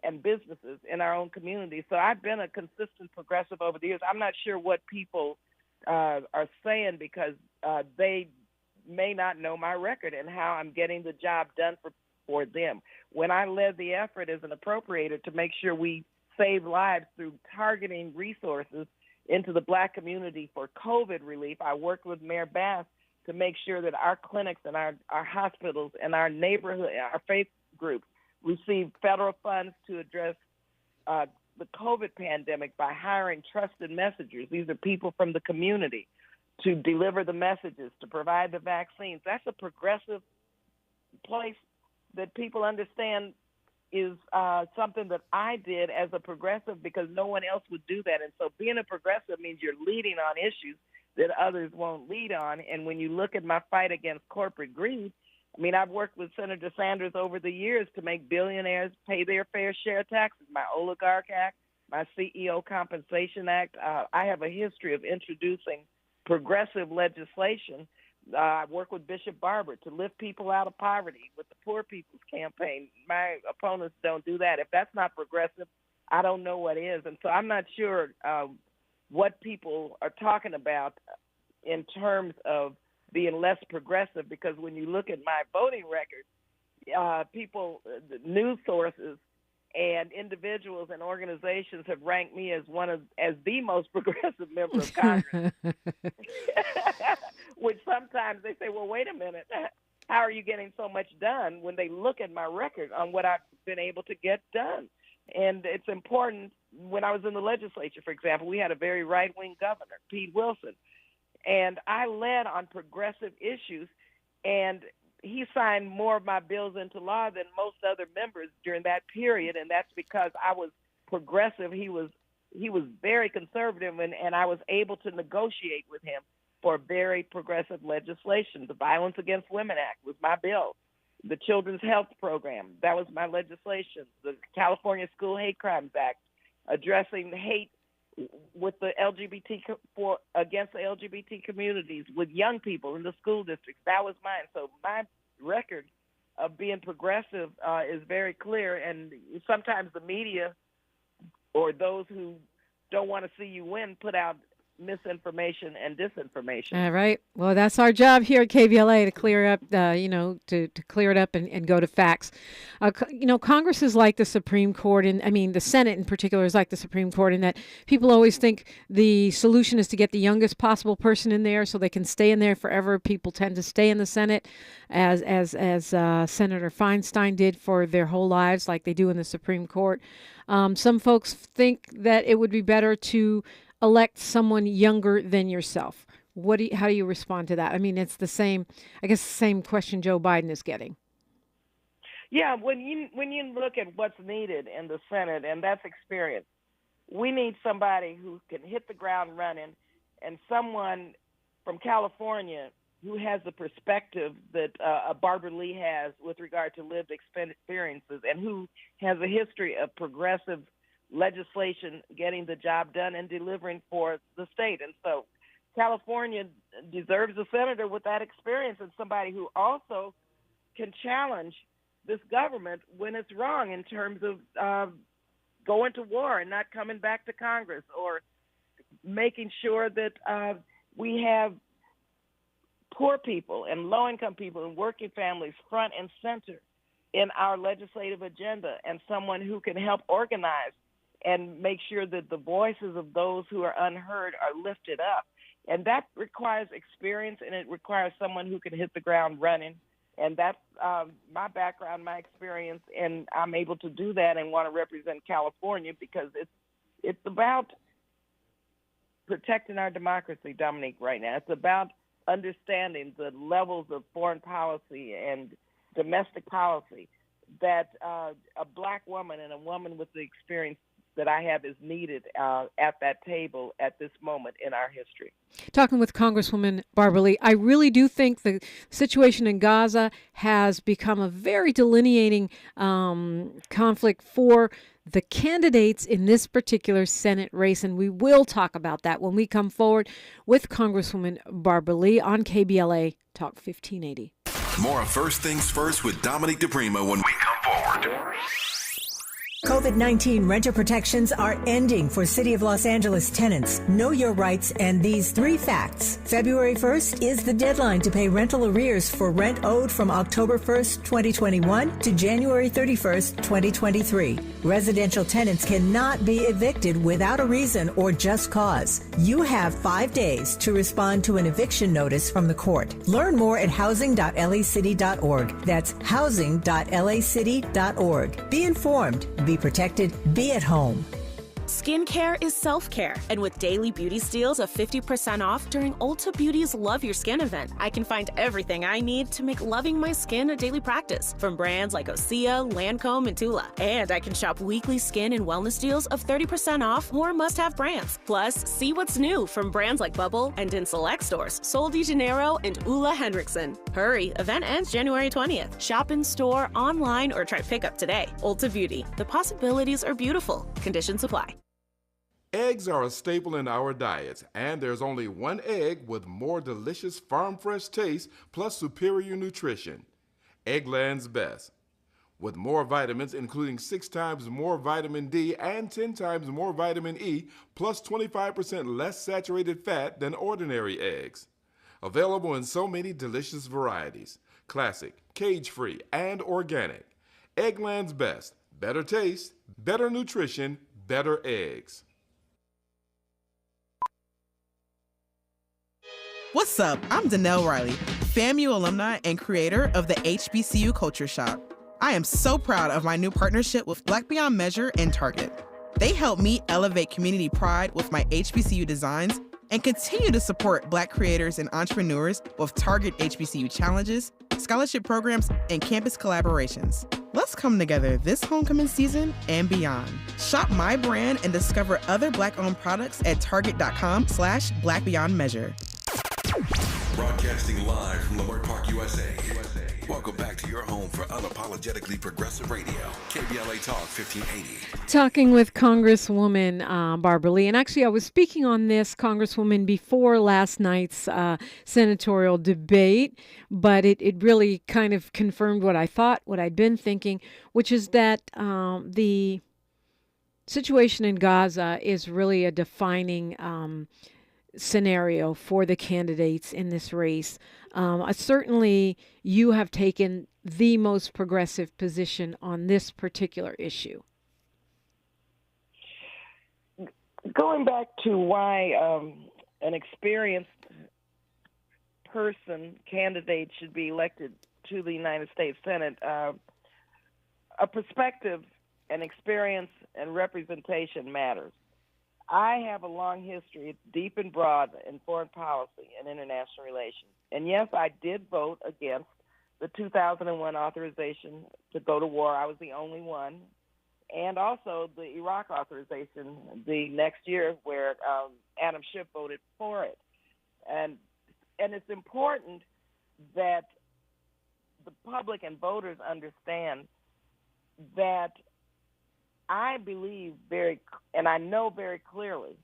and businesses in our own communities. So I've been a consistent progressive over the years. I'm not sure what people are saying, because they may not know my record and how I'm getting the job done for them. When I led the effort as an appropriator to make sure we save lives through targeting resources into the black community for COVID relief, I worked with Mayor Bass to make sure that our clinics and our hospitals and our neighborhood, our faith groups received federal funds to address the COVID pandemic by hiring trusted messengers. These are people from the community to deliver the messages, to provide the vaccines. That's a progressive place that people understand is something that I did as a progressive, because no one else would do that. And so being a progressive means you're leading on issues that others won't lead on. And when you look at my fight against corporate greed, I mean, I've worked with Senator Sanders over the years to make billionaires pay their fair share of taxes. My Oligarch Act, my CEO Compensation Act. I have a history of introducing progressive legislation I work with Bishop Barber to lift people out of poverty with the Poor People's Campaign. My opponents don't do that. If that's not progressive, I don't know what is. And so I'm not sure what people are talking about in terms of being less progressive, because when you look at my voting record, news sources and individuals and organizations have ranked me as the most progressive member of Congress. Which sometimes they say, well, wait a minute, how are you getting so much done, when they look at my record on what I've been able to get done? And it's important. When I was in the legislature, for example, we had a very right-wing governor, Pete Wilson, and I led on progressive issues, and he signed more of my bills into law than most other members during that period, and that's because I was progressive. He was very conservative, and I was able to negotiate with him for very progressive legislation. The Violence Against Women Act was my bill. The Children's Health Program, that was my legislation. The California School Hate Crimes Act, addressing hate with the against the LGBT communities with young people in the school districts, that was mine. So my record of being progressive is very clear, and sometimes the media or those who don't want to see you win put out misinformation and disinformation. All right. Well, that's our job here at KBLA, to clear up, to clear it up and go to facts. Congress is like the Supreme Court, and the Senate in particular is like the Supreme Court, in that people always think the solution is to get the youngest possible person in there so they can stay in there forever. People tend to stay in the Senate, as Senator Feinstein did for their whole lives, like they do in the Supreme Court. Some folks think that it would be better to elect someone younger than yourself. How do you respond to that? It's the same question Joe Biden is getting. Yeah, when you look at what's needed in the Senate, and that's experience, we need somebody who can hit the ground running, and someone from California who has the perspective that Barbara Lee has with regard to lived experiences, and who has a history of progressive legislation, getting the job done and delivering for the state. And so California deserves a senator with that experience, and somebody who also can challenge this government when it's wrong in terms of going to war and not coming back to Congress, or making sure that we have poor people and low-income people and working families front and center in our legislative agenda, and someone who can help organize and make sure that the voices of those who are unheard are lifted up. And that requires experience, and it requires someone who can hit the ground running. And that's my background, my experience, and I'm able to do that and want to represent California, because it's about protecting our democracy, Dominique, right now. It's about understanding the levels of foreign policy and domestic policy that a black woman and a woman with the experience that I have is needed at that table at this moment in our history. Talking with Congresswoman Barbara Lee, I really do think the situation in Gaza has become a very delineating conflict for the candidates in this particular Senate race, and we will talk about that when we come forward with Congresswoman Barbara Lee on KBLA Talk 1580. More of First Things First with Dominique DiPrima when we come forward. COVID-19 renter protections are ending for City of Los Angeles tenants. Know your rights and these 3 facts. February 1st is the deadline to pay rental arrears for rent owed from October 1st, 2021 to January 31st, 2023. Residential tenants cannot be evicted without a reason or just cause. You have 5 days to respond to an eviction notice from the court. Learn more at housing.lacity.org. That's housing.lacity.org. Be informed. Be protected. Be at home. Skincare is self-care, and with daily beauty steals of 50% off during Ulta Beauty's Love Your Skin event, I can find everything I need to make loving my skin a daily practice, from brands like Osea, Lancome, and Tula. And I can shop weekly skin and wellness deals of 30% off more must-have brands. Plus, see what's new from brands like Bubble, and in select stores, Sol de Janeiro and Ulla Henriksen. Hurry, event ends January 20th. Shop in store, online, or try pickup today. Ulta Beauty, the possibilities are beautiful. Conditions apply. Eggs are a staple in our diets, and there's only one egg with more delicious farm-fresh taste plus superior nutrition. Eggland's Best. With more vitamins, including 6 times more vitamin D and 10 times more vitamin E, plus 25% less saturated fat than ordinary eggs. Available in so many delicious varieties. Classic, cage-free, and organic. Eggland's Best. Better taste, better nutrition, better eggs. What's up? I'm Danelle Riley, FAMU alumni and creator of the HBCU Culture Shop. I am so proud of my new partnership with Black Beyond Measure and Target. They help me elevate community pride with my HBCU designs and continue to support Black creators and entrepreneurs with Target HBCU challenges, scholarship programs, and campus collaborations. Let's come together this homecoming season and beyond. Shop my brand and discover other Black-owned products at target.com/blackbeyondmeasure. Broadcasting live from Leimert Park, USA. Welcome back to your home for unapologetically progressive radio, KBLA Talk 1580. Talking with Congresswoman Barbara Lee. And actually, I was speaking on this, Congresswoman, before last night's senatorial debate, but it really kind of confirmed what I thought, what I'd been thinking, which is that the situation in Gaza is really a defining scenario for the candidates in this race. Certainly, you have taken the most progressive position on this particular issue. Going back to why an experienced candidate should be elected to the United States Senate, a perspective and experience and representation matters. I have a long history, deep and broad, in foreign policy and international relations. And yes, I did vote against the 2001 authorization to go to war. I was the only one. And also the Iraq authorization the next year where Adam Schiff voted for it. And it's important that the public and voters understand that I believe and I know very clearly,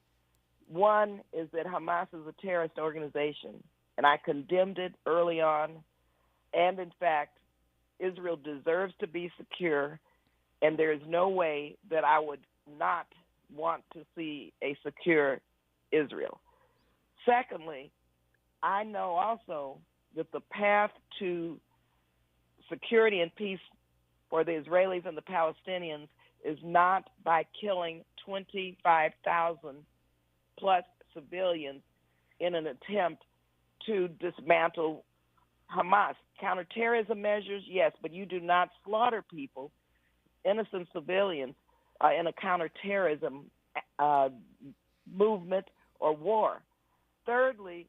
one is that Hamas is a terrorist organization, and I condemned it early on. And in fact, Israel deserves to be secure, and there is no way that I would not want to see a secure Israel. Secondly, I know also that the path to security and peace for the Israelis and the Palestinians is not by killing 25,000 plus civilians in an attempt to dismantle Hamas. Counterterrorism measures, yes, but you do not slaughter people, innocent civilians, in a counterterrorism movement or war. Thirdly,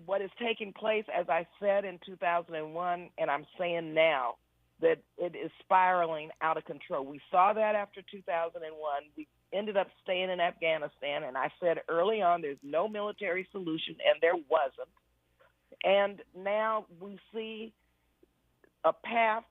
what is taking place, as I said in 2001, and I'm saying now, that it is spiraling out of control. We saw that after 2001. We ended up staying in Afghanistan, and I said early on there's no military solution, and there wasn't. And now we see a path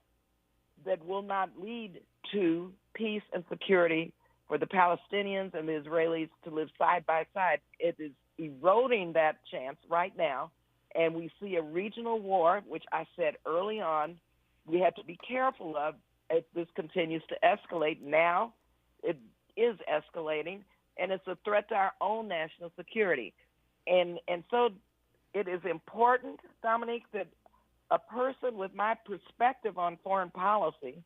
that will not lead to peace and security for the Palestinians and the Israelis to live side by side. It is eroding that chance right now, and we see a regional war, which I said early on we have to be careful of if this continues to escalate. Now it is escalating, and it's a threat to our own national security. And so it is important, Dominique, that a person with my perspective on foreign policy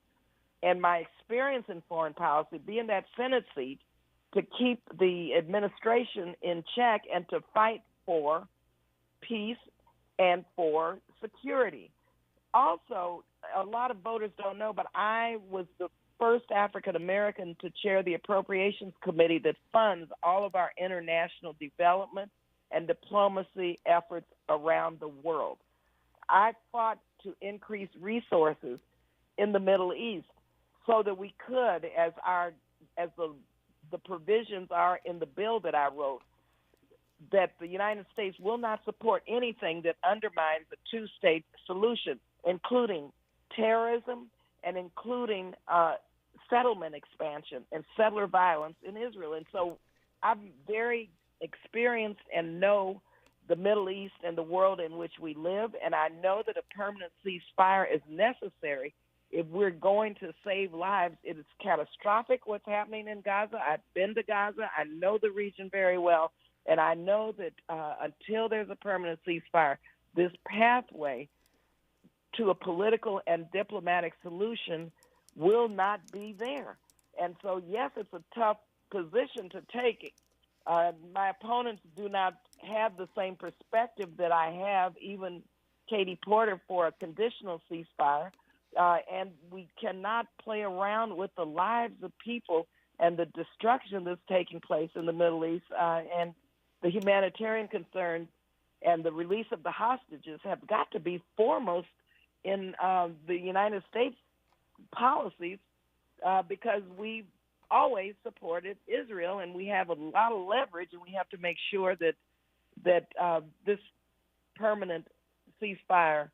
and my experience in foreign policy be in that Senate seat to keep the administration in check and to fight for peace and for security. Also, a lot of voters don't know, but I was the first African American to chair the Appropriations Committee that funds all of our international development and diplomacy efforts around the world. I fought to increase resources in the Middle East so that we could, as the provisions are in the bill that I wrote, that the United States will not support anything that undermines the two-state solution, including terrorism and including settlement expansion and settler violence in Israel. And so I'm very experienced and know the Middle East and the world in which we live, and I know that a permanent ceasefire is necessary if we're going to save lives. It is catastrophic what's happening in Gaza. I've been to Gaza. I know the region very well, and I know that until there's a permanent ceasefire, this pathway to a political and diplomatic solution will not be there. And so, yes, it's a tough position to take. My opponents do not have the same perspective that I have, even Katie Porter, for a conditional ceasefire. And we cannot play around with the lives of people and the destruction that's taking place in the Middle East, and the humanitarian concerns and the release of the hostages have got to be foremost in the United States policies, because we always supported Israel, and we have a lot of leverage, and we have to make sure that this permanent ceasefire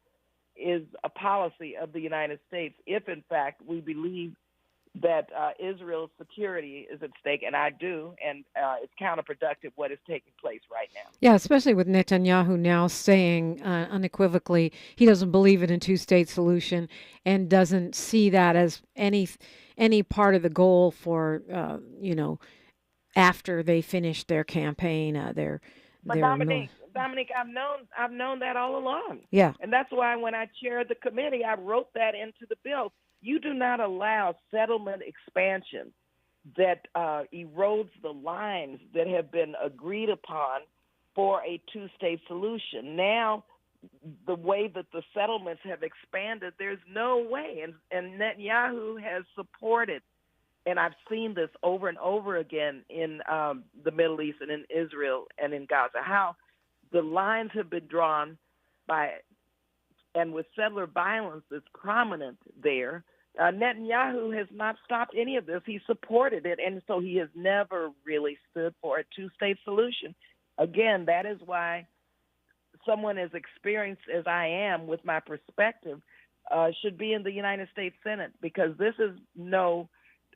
is a policy of the United States if, in fact, we believe that Israel's security is at stake, and I do, and it's counterproductive what is taking place right now. Yeah, especially with Netanyahu now saying unequivocally he doesn't believe in a two-state solution and doesn't see that as any part of the goal for, after they finish their campaign, But Dominique, I've known that all along. Yeah. And that's why when I chaired the committee, I wrote that into the bill. You do not allow settlement expansion that erodes the lines that have been agreed upon for a two-state solution. Now, the way that the settlements have expanded, there's no way. And Netanyahu has supported, and I've seen this over and over again in the Middle East and in Israel and in Gaza, how the lines have been drawn and with settler violence that's prominent there. Netanyahu has not stopped any of this. He supported it, and so he has never really stood for a two-state solution. Again, that is why someone as experienced as I am with my perspective should be in the United States Senate, because this is no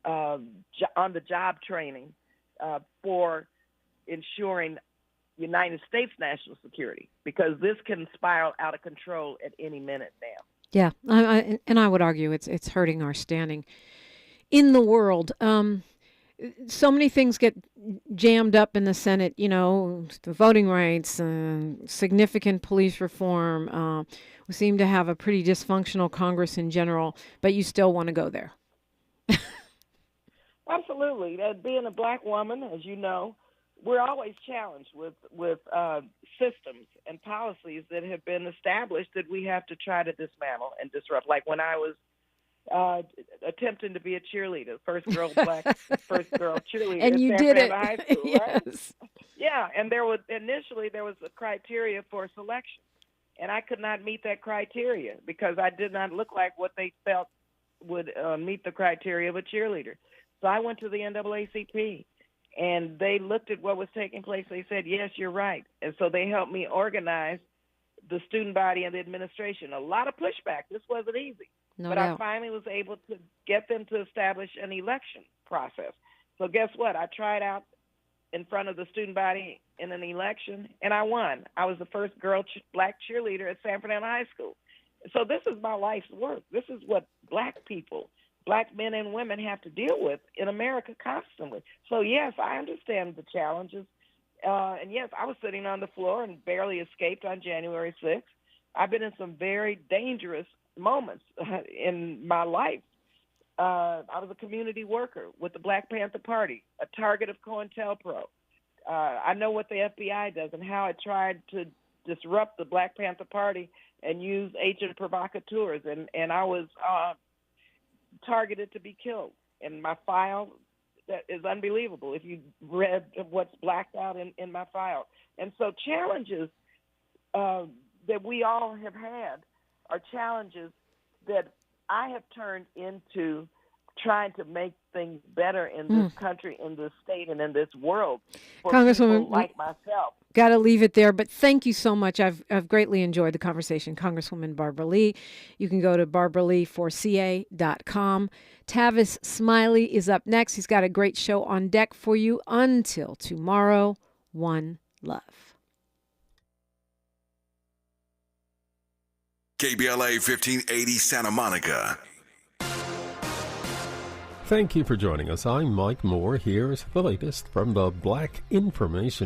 on-the-job training for ensuring United States national security, because this can spiral out of control at any minute now. Yeah, I would argue it's hurting our standing in the world. So many things get jammed up in the Senate, the voting rights, significant police reform. We seem to have a pretty dysfunctional Congress in general, but you still want to go there. Absolutely. Being a black woman, as you know, we're always challenged with systems and policies that have been established that we have to try to dismantle and disrupt. Like when I was attempting to be a cheerleader, first girl cheerleader and you at did it. High School, Yes. Right? Yeah, and there was a criteria for selection, and I could not meet that criteria because I did not look like what they felt would meet the criteria of a cheerleader. So I went to the NAACP, and they looked at what was taking place. They said, yes, you're right. And so they helped me organize the student body and the administration. A lot of pushback. This wasn't easy. No but doubt. I finally was able to get them to establish an election process. So guess what? I tried out in front of the student body in an election, and I won. I was the first black cheerleader at San Fernando High School. So this is my life's work. This is what black people, black men and women have to deal with in America constantly. So, yes, I understand the challenges. And, yes, I was sitting on the floor and barely escaped on January 6th. I've been in some very dangerous moments in my life. I was a community worker with the Black Panther Party, a target of COINTELPRO. I know what the FBI does and how it tried to disrupt the Black Panther Party and use agent provocateurs. And I was targeted to be killed. And my file that is unbelievable if you read what's blacked out in my file. And so challenges that we all have had are challenges that I have turned into trying to make things better in this country, in this state, and in this world for Congresswoman, people like myself. Got to leave it there, but thank you so much. I've greatly enjoyed the conversation. Congresswoman Barbara Lee. You can go to barbaraleeforca.com. Tavis Smiley is up next. He's got a great show on deck for you. Until tomorrow, one love. KBLA 1580 Santa Monica. Thank you for joining us. I'm Mike Moore. Here's the latest from the Black Information